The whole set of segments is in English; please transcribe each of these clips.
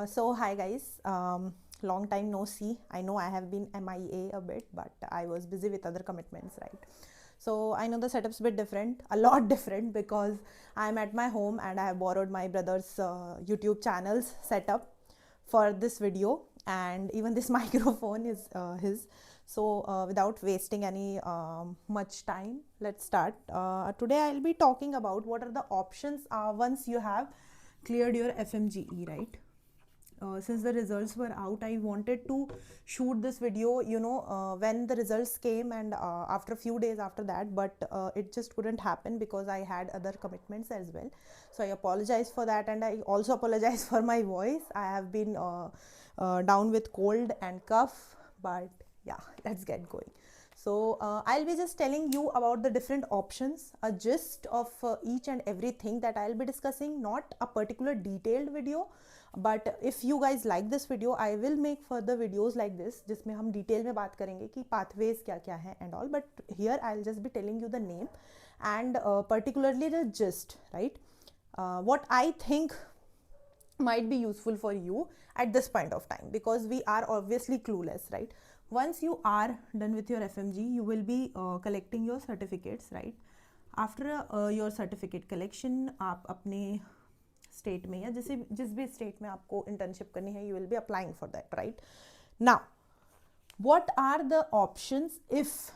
So hi guys, long time no see. I know I have been MIA a bit, but I was busy with other commitments, right? So I know the setup's a bit different, a lot different because I'm at my home and I have borrowed my brother's YouTube channel's setup for this video, and even this microphone is his. So without wasting any much time, let's start. Today I'll be talking about what are the options once you have cleared your FMGE, right? Since the results were out, I wanted to shoot this video, when the results came, and after a few days after that, but it just couldn't happen because I had other commitments as well. So I apologize for that, and I also apologize for my voice. I have been down with cold and cough, but yeah, let's get going. So I'll be just telling you about the different options, a gist of each and everything that I'll be discussing, not a particular detailed video, but if you guys like this video, I will make further videos like this जिसमें हम detail में बात करेंगे कि pathways क्या क्या हैं and all, but here I'll just be telling you the name and particularly the gist, right? What I think might be useful for you at this point of time, because we are obviously clueless, right? Once you are done with your FMG, you will be collecting your certificates, right? After your certificate collection, आप अपने state में या जिस भी state में आपको internship करनी है, you will be applying for that, right? Now, what are the options if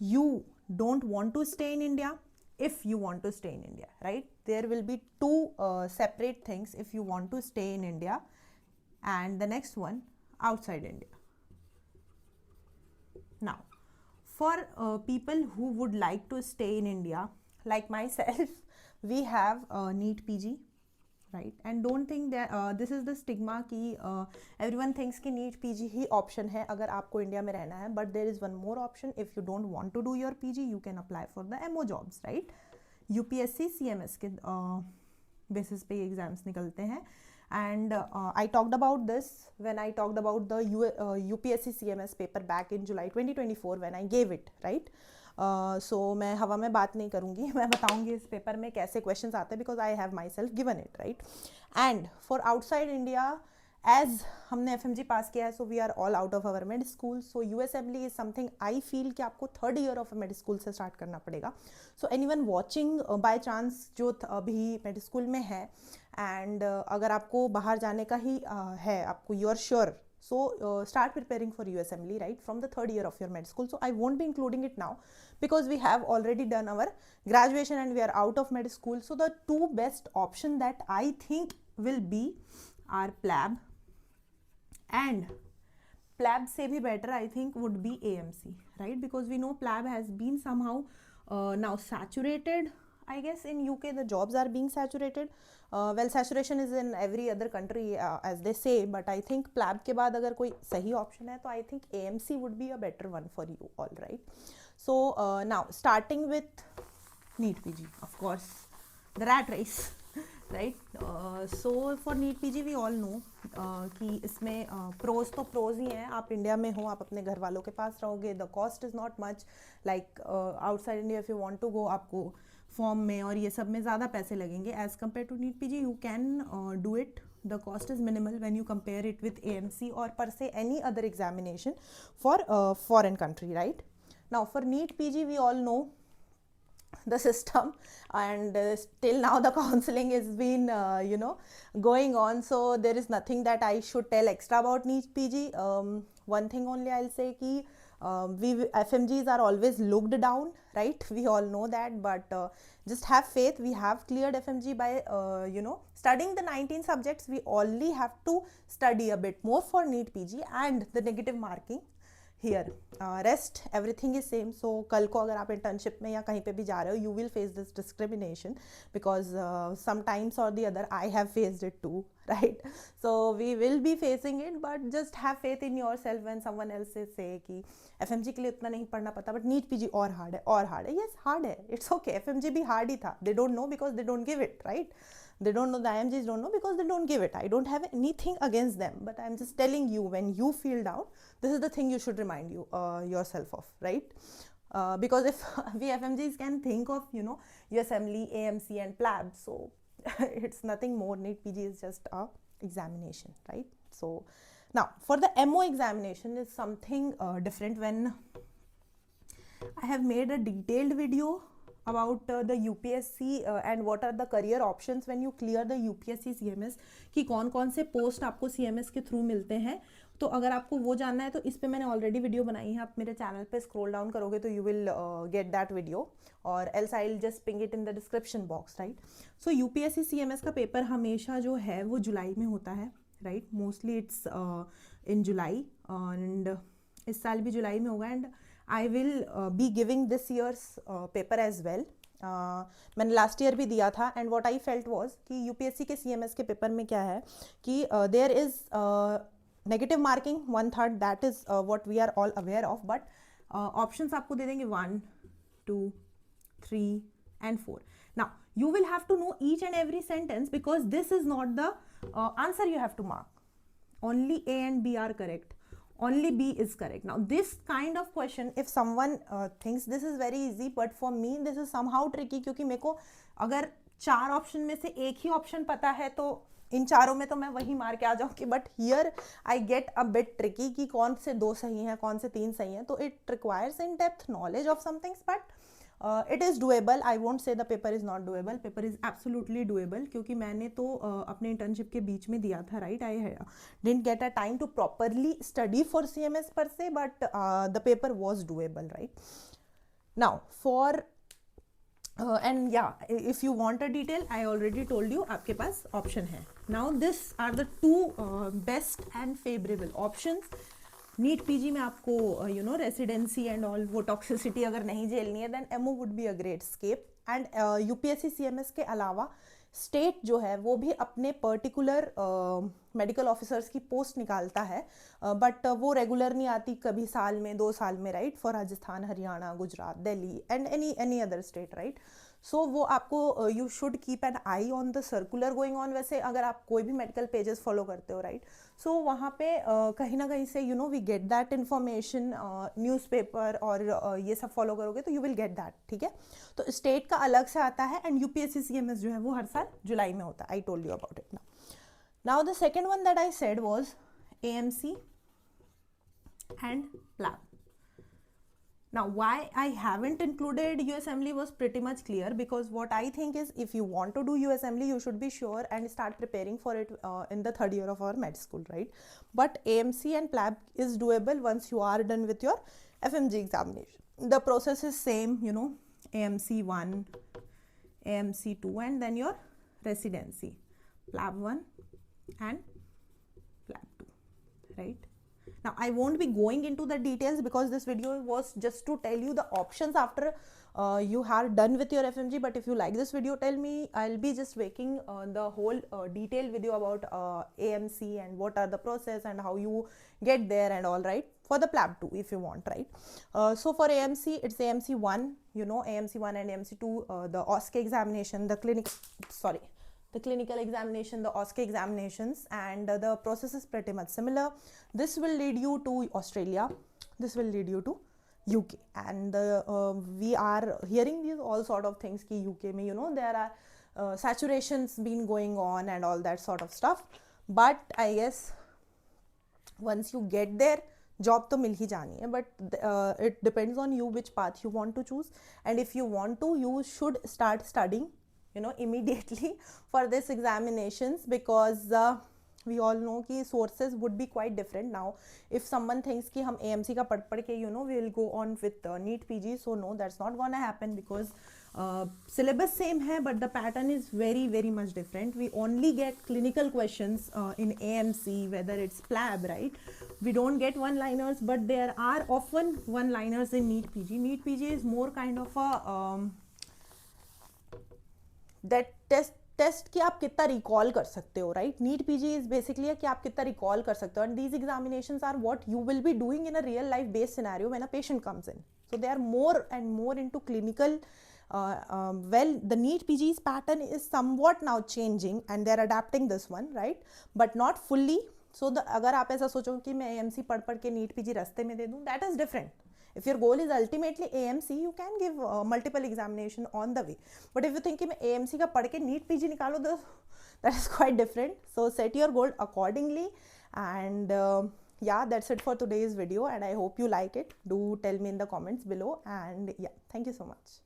you don't want to stay in India? If you want to stay in India, right? There will be two separate things if you want to stay in India, and the next one outside India. Now, for people who would like to stay in India, like myself, we have NEET PG, right? And don't think that this is the stigma कि everyone thinks कि NEET PG ही option है अगर आपको India में रहना है, but there is one more option. If you don't want to do your PG, you can apply for the MO jobs, right? UPSC CMS के basis पे exams निकलते हैं, and I talked about this when I talked about the UPSC CMS paper back in July 2024 when I gave it, right? सो मैं हवा में बात नहीं करूँगी, मैं बताऊँगी इस पेपर में कैसे क्वेश्चंस आते हैं, because I have myself given it, right? And for outside India, as हमने FMG पास किया है, so we are all out of our med school. So USMLE is something I feel कि आपको third year of med school से start करना पड़ेगा. So anyone watching by chance जो अभी मेड स्कूल में है, एंड अगर आपको बाहर जाने का ही है, आपको you are sure, so start preparing for USMLE, right, from the third year of your med school. So I won't be including it now because we have already done our graduation and we are out of med school. So the two best option that I think will be are PLAB, and PLAB से भी better I think would be AMC, right? Because we know PLAB has been somehow now saturated. I guess in UK the jobs are being saturated. Well, saturation is in every other country as they say, but I think PLAB के बाद अगर कोई सही option है तो I think AMC would be a better one for you all, right? So now starting with NEET PG, of course, the rat race, right? So for NEET PG we all know कि इसमें pros तो pros ही हैं. आप India में हो, आप अपने घर वालों के पास रहोगे, the cost is not much like outside India. If you want to go, आपको फॉर्म में और ये सब में ज़्यादा पैसे लगेंगे as compare to NEET PG. You can do it, the cost is minimal when you compare it with AMC और पर से any other examination for foreign country, right? Now for NEET PG we all know the system, and till now the counseling has been going on, so there is nothing that I should tell extra about NEET PG. One thing only I'll say ki we FMGs are always looked down, right? We all know that, but just have faith. We have cleared FMG by studying the 19 subjects. We only have to study a bit more for NEET PG and the negative marking here. Rest everything is same. So कल को अगर आप internship में या कहीं पे भी जा रहे हो, you will face this discrimination because sometimes or the other I have faced it too, right? So we will be facing it, but just have faith in yourself when someone else say कि FMG के लिए उतना नहीं पढ़ना पड़ता, but NEET PG और hard है, और हार्ड है. Yes, हार्ड है, it's okay. FMG भी हार्ड ही था. They don't know because they don't give it, right? They don't know, the IMGs don't know because they don't give it. I don't have anything against them, but I'm just telling you, when you feel down, this is the thing you should remind yourself of, right? Because if we FMGs can think of USMLE, AMC and PLAB, so it's nothing more. NEET PG is just a examination, right? So now for the MO examination is something different. When I have made a detailed video about the UPSC and what are the career options when you clear the UPSC CMS, कि कौन कौन से post आपको CMS के through मिलते हैं. तो अगर आपको वो जानना है तो इस पे मैंने ऑलरेडी वीडियो बनाई है, आप मेरे चैनल पे स्क्रॉल डाउन करोगे तो you will get that video, और else I will just ping it in the description box, right. So UPSC CMS का पेपर हमेशा जो है वो जुलाई में होता है, right. Mostly it's in July, and इस साल भी जुलाई में होगा. And I will be giving this year's paper as well. मैंने लास्ट ईयर भी दिया था, and what I felt was कि यूपीएससी के CMS के पेपर में क्या है कि there is negative marking 1/3, that is what we are all aware of. But options आपको दे देंगे 1, 2, 3 and 4. Now you will have to know each and every sentence because this is not the answer you have to mark. Only A and B are correct. Only B is correct. Now this kind of question, if someone thinks this is very easy, but for me this is somehow tricky, क्योंकि मेरे को अगर 4 option में से एक ही option पता है तो इन चारों में तो मैं वही मार के आ जाऊँगी. But here I get a bit tricky कि कौन से 2 सही हैं, कौन से 3 सही हैं. तो it requires in depth knowledge of some things, but it is doable. I won't say the paper is not doable. Paper is absolutely doable, क्योंकि मैंने तो अपने इंटर्नशिप के बीच में दिया था, right. I didn't get a time to properly study for CMS per से, but the paper was doable, right. Now for and या if you want a detail, I already told you आपके पास option है. Now this are the 2 best and favourable options. NEET PG में आपको you know residency and all वो toxicity अगर नहीं झेलनी है, then MO would be a great escape. And UPSC CMS के अलावा स्टेट जो है वो भी अपने पर्टिकुलर मेडिकल ऑफिसर्स की पोस्ट निकालता है, बट वो रेगुलर नहीं आती, कभी साल में 2 साल में, right. For Rajasthan, Haryana, Gujarat, Delhi and any other state, right. So वो आपको you should keep an eye on the circular going on. वैसे अगर आप कोई भी मेडिकल पेजेस फॉलो करते हो, राइट, सो वहाँ पे कहीं ना कहीं से you know we get that information, newspaper और ये सब फॉलो करोगे तो यू विल गेट दैट, ठीक है. तो स्टेट का अलग से आता है, एंड UPSC CMS जो है वो हर साल जुलाई में होता है. I told you about it. Now the second one that I said was AMC and PLAB. Now why I haven't included USMLE was pretty much clear, because what I think is if you want to do USMLE you should be sure and start preparing for it in the 3rd year of our med school, right. But AMC and PLAB is doable once you are done with your FMG examination. The process is same, you know, AMC 1, AMC 2 and then your residency, PLAB 1 and PLAB 2, right. Now I won't be going into the details because this video was just to tell you the options after you are done with your FMG. But if you like this video, tell me. I'll be just making the whole detailed video about AMC and what are the process and how you get there and all, right. For the PLAB 2 if you want, right. So for AMC it's AMC 1, you know, AMC 1 and AMC 2, the OSCE examination, the clinical examination, the OSCE examinations, and the process is pretty much similar. This will lead you to Australia, this will lead you to UK, and we are hearing these all sort of things ki UK mein, you know, there are saturations been going on and all that sort of stuff. But I guess once you get there, job तो मिल ही जानी है, but it depends on you which path you want to choose. And if you want to, you should start studying, you know, immediately for this examinations, because we all know कि sources would be quite different. Now if someone thinks कि हम AMC का पढ़ के, you know, we will go on with NEET PG, so no, that's not gonna happen, because syllabus same है, but the pattern is very very much different. We only get clinical questions in AMC, whether it's PLAB, right. We don't get one liners, but there are often one liners in NEET PG. NEET PG is more kind of a that test कि आप कितना recall कर सकते हो, right. NEET PG is basically कि आप कितना recall कर सकते हो, and these examinations are what you will be doing in a real life based scenario when a patient comes in. So they are more and more into clinical. Well, the NEET PG's pattern is somewhat now changing and they are adapting this one, right, but not fully. So अगर आप ऐसा सोचो कि मैं AMC पढ़ के NEET PG रास्ते में दे दूँ, that is different. If your goal is ultimately AMC, you can give multiple examination on the way. But if you think कि मैं AMC का पढ़ के NEET PG निकालो, that is quite different. So set your goal accordingly. And yeah, that's it for today's video, and I hope you like it. Do tell me in the comments below, and yeah, thank you so much.